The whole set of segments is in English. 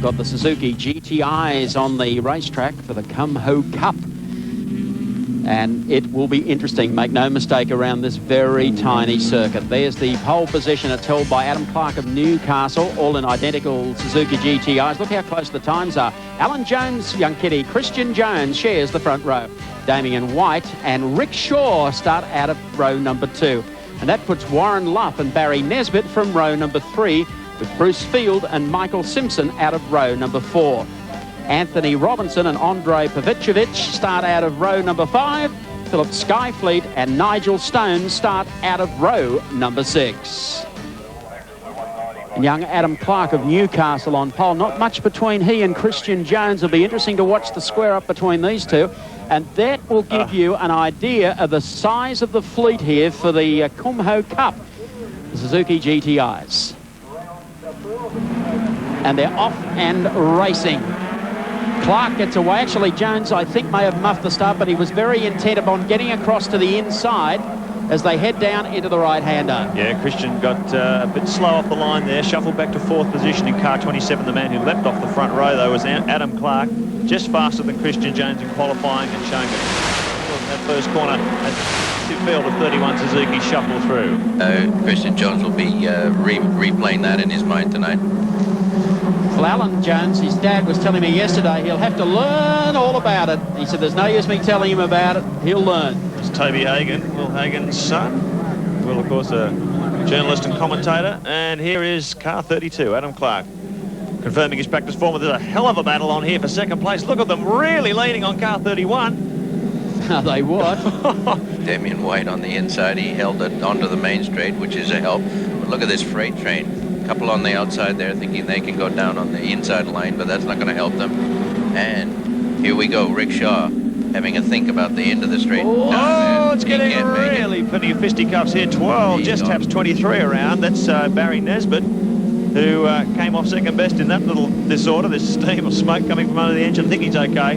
got the Suzuki GTIs on the racetrack for the Kumho Cup. And it will be interesting, make no mistake, around this very tiny circuit. There's the pole position. It's held by Adam Clark of Newcastle, all in identical Suzuki GTIs. Look how close the times are. Alan Jones, young kiddie, Christian Jones shares the front row. Damien White and Rick Shaw start out of row number 2. And that puts Warren Luff and Barry Nesbitt from row number 3, with Bruce Field and Michael Simpson out of row number 4. Anthony Robinson and Andrei Pavicevic start out of row number 5. Philip Skyfleet and Nigel Stone start out of row number 6. And young Adam Clark of Newcastle on pole. Not much between he and Christian Jones. It'll be interesting to watch the square up between these two. And that will give you an idea of the size of the fleet here for the Kumho Cup, the Suzuki GTIs. And they're off and racing. Clark gets away. Actually, Jones, I think, may have muffed the start, but he was very intent upon getting across to the inside as they head down into the right-hander. Yeah, Christian got a bit slow off the line there, shuffled back to 4th position in car 27. The man who leapt off the front row, though, was Adam Clark, just faster than Christian Jones in qualifying and showing that first corner as field of 31 Suzuki shuffle through. Christian Jones will be replaying that in his mind tonight. Well, Alan Jones, his dad was telling me yesterday he'll have to learn all about it. He said there's no use me telling him about it. He'll learn. It's Toby Hagen, Will Hagen's son. Will, of course, a journalist and commentator. And here is car 32, Adam Clark, confirming his practice form. There's a hell of a battle on here for second place. Look at them really leaning on car 31. Are they what? Damien White on the inside. He held it onto the main straight, which is a help. But look at this freight train. Couple on the outside there thinking they can go down on the inside line, but that's not going to help them. And here we go, Rick Shaw having a think about the end of the straight. Oh, it's getting really plenty of fisticuffs here. 12 just taps 23 around. That's Barry Nesbitt, who came off second best in that little disorder. There's steam or smoke coming from under the engine. I think he's okay,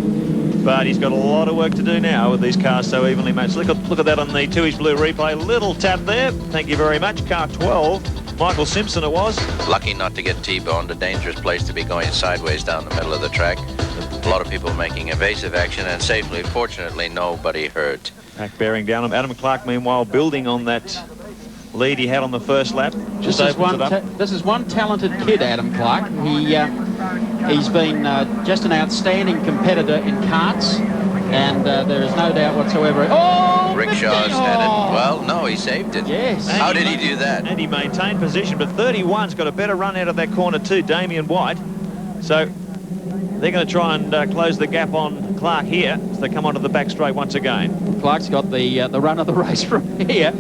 but he's got a lot of work to do now with these cars so evenly matched. Look at that on the Tooheys Blue replay. Little tap there. Thank you very much. Car 12. Michael Simpson it was. Lucky not to get T-boned, a dangerous place to be going sideways down the middle of the track. A lot of people making evasive action and safely. Fortunately, nobody hurt. Back bearing down him. Adam Clark, meanwhile, building on that lead he had on the first lap. This is one talented kid, Adam Clark. He's been just an outstanding competitor in karts, and there is no doubt whatsoever. Oh! Rick Shaw's had it. Well, no, he saved it. Yes. How did he do that? And he maintained position, but 31's got a better run out of that corner too, Damien White. So they're going to try and close the gap on Clark here as they come onto the back straight once again. Clark's got the run of the race from here.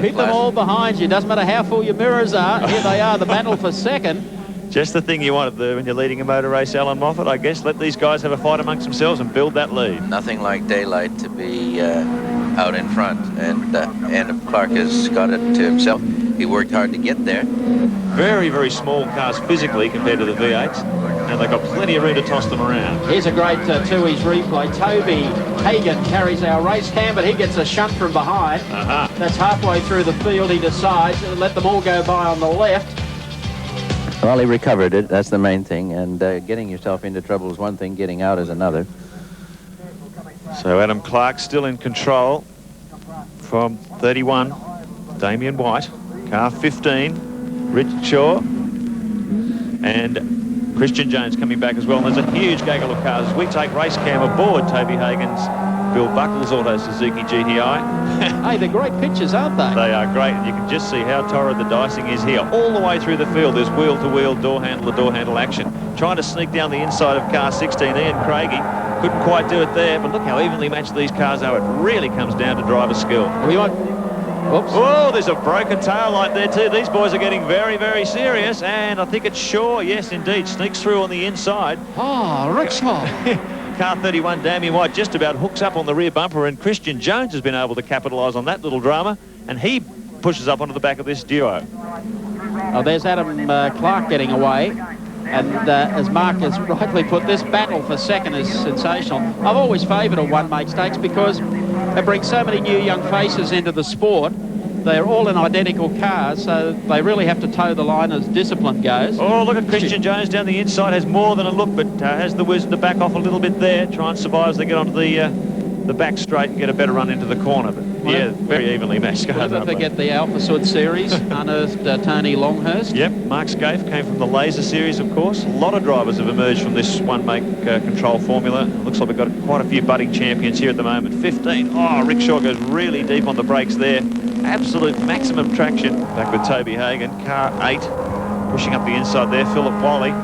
Keep them all behind you. Doesn't matter how full your mirrors are. Here they are, the battle for second. Just the thing you want to do when you're leading a motor race, Alan Moffat, I guess. Let these guys have a fight amongst themselves and build that lead. Nothing like daylight to be out in front, and Clark has got it to himself. He worked hard to get there. Very, very small cars physically compared to the V8s, and they've got plenty of room to toss them around. Here's a great Tooheys replay. Toby Hagen carries our race cam, but he gets a shunt from behind. That's halfway through the field. He decides to let them all go by on the left. Well, he recovered it. That's the main thing. And getting yourself into trouble is one thing. Getting out is another. So Adam Clark still in control from 31. Damien White. Car 15. Rich Shaw. And Christian Jones coming back as well. And there's a huge gaggle of cars as we take race cam aboard Toby Hagen's Bill Buckles Auto Suzuki GTI. Hey, they're great pictures, aren't they? They are great, and you can just see how torrid the dicing is here. All the way through the field, there's wheel-to-wheel, door-handle action. Trying to sneak down the inside of car 16, Ian Craigie. Couldn't quite do it there, but look how evenly matched these cars are. It really comes down to driver skill. Oops. Oh, there's a broken tail light there too. These boys are getting very, very serious, and I think it's Shaw, yes, indeed, sneaks through on the inside. Oh, Rick Shaw. Car 31, Damien White, just about hooks up on the rear bumper, and Christian Jones has been able to capitalise on that little drama, and he pushes up onto the back of this duo. Oh, there's Adam Clark getting away, and as Mark has rightly put, this battle for second is sensational. I've always favoured a one-mate stakes because it brings so many new young faces into the sport, they're all in identical cars, so they really have to toe the line as discipline goes. Oh, look at Christian Jones down the inside. Has more than a look, but has the wisdom to back off a little bit there. Try and survive as they get onto the back straight and get a better run into the corner. But yeah, very evenly matched cars. Never forget the Alpha Sud Series, unearthed Tony Longhurst. Yep, Mark Scaife came from the Laser Series, of course. A lot of drivers have emerged from this one-make control formula. Looks like we've got quite a few budding champions here at the moment. 15. Oh, Rickshaw goes really deep on the brakes there. Absolute maximum traction. Back with Toby Hagen, car 8, pushing up the inside there. Philip Wally.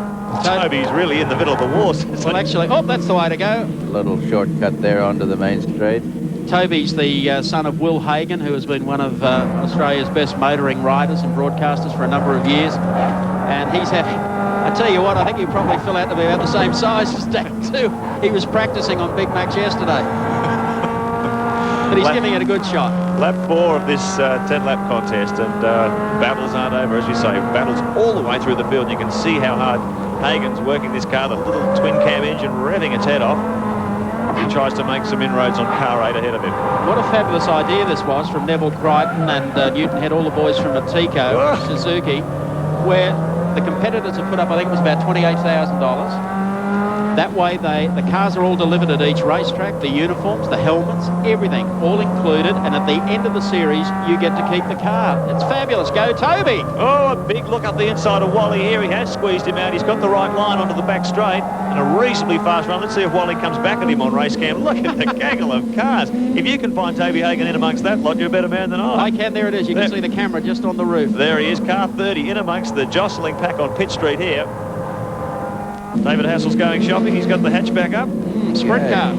Toby's really in the middle of the wars. Well, actually, oh, that's the way to go. Little shortcut there onto the main straight. Toby's the son of Will Hagen, who has been one of Australia's best motoring riders and broadcasters for a number of years. And he's had, I tell you what, I think he'll probably fill out to be about the same size as Dad too. He was practicing on Big Macs yesterday. But he's giving it a good shot. Lap 4 of this 10-lap contest, and battles aren't over, as you say. Battles all the way through the field. You can see how hard Hagen's working this car, the little twin-cam engine revving its head off. He tries to make some inroads on car 8 ahead of him. What a fabulous idea this was from Neville Crichton and Newton Head, all the boys from Atiko, Suzuki, where the competitors have put up, I think it was about $28,000. That way, the cars are all delivered at each racetrack, the uniforms, the helmets, everything, all included. And at the end of the series, you get to keep the car. It's fabulous. Go, Toby! Oh, a big look up the inside of Wally here. He has squeezed him out. He's got the right line onto the back straight and a reasonably fast run. Let's see if Wally comes back at him on race cam. Look at the gaggle of cars. If you can find Toby Hagen in amongst that lot, you're a better man than I. I can. There it is. You can see the camera just on the roof. There he is, car 30 in amongst the jostling pack on Pitt Street here. David Hassel's going shopping. He's got the hatchback up. Sprint car.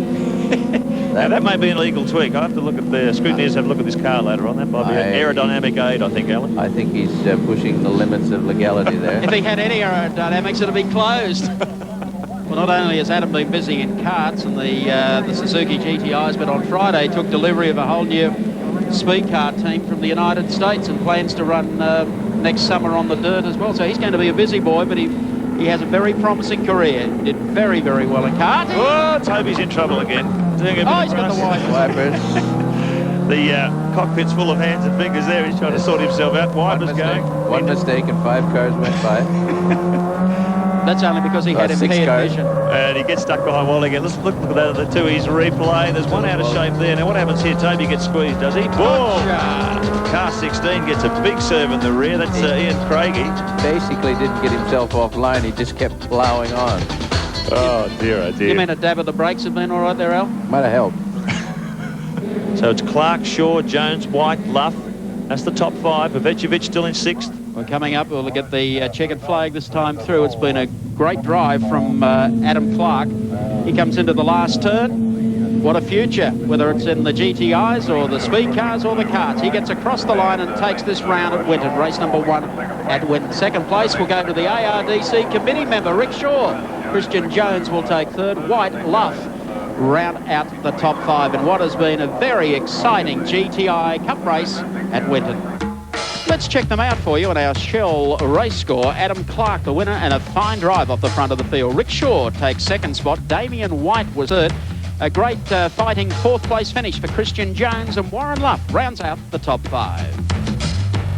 Now, that may be an illegal tweak. I have to look at the scrutineers have a look at this car later on. That might be an aerodynamic aid, I think, Alan. I think he's pushing the limits of legality there. If he had any aerodynamics, it'd be closed. Well, not only has Adam been busy in karts and the Suzuki GTIs, but on Friday took delivery of a whole new speed car team from the United States and plans to run next summer on the dirt as well. So he's going to be a busy boy, but he has a very promising career. Did very, very well in karting. Oh, Toby's in trouble again. He's got the wipers. The cockpit's full of hands and fingers there. He's trying to sort himself out. Wipers going. One mistake and 5 cars went by. That's only because he had impaired vision. And he gets stuck behind Wally again. Let's look at that, the two he's replaying. There's one out of shape there. Now, what happens here? Toby gets squeezed, does he? Boom! Car 16 gets a big serve in the rear. That's Ian Craigie. Basically didn't get himself offline. He just kept plowing on. Oh, dear, oh, dear. You mean a dab of the brakes have been all right there, Al? Might have helped. So it's Clark, Shaw, Jones, White, Luff. That's the top 5. Pavecovic still in 6th. We're coming up. We'll get the checkered flag this time through. It's been a great drive from Adam Clark. He comes into the last turn. What a future, whether it's in the GTIs or the speed cars or the karts. He gets across the line and takes this round at Winton, race number 1 at Winton. Second place will go to the ARDC committee member, Rick Shaw. Christian Jones will take 3rd. White, Luff round out the top 5 in what has been a very exciting GTI Cup race at Winton. Let's check them out for you on our Shell race score. Adam Clark, the winner, and a fine drive off the front of the field. Rick Shaw takes 2nd spot. Damien White was 3rd. A great fighting 4th place finish for Christian Jones, and Warren Luff rounds out the top 5.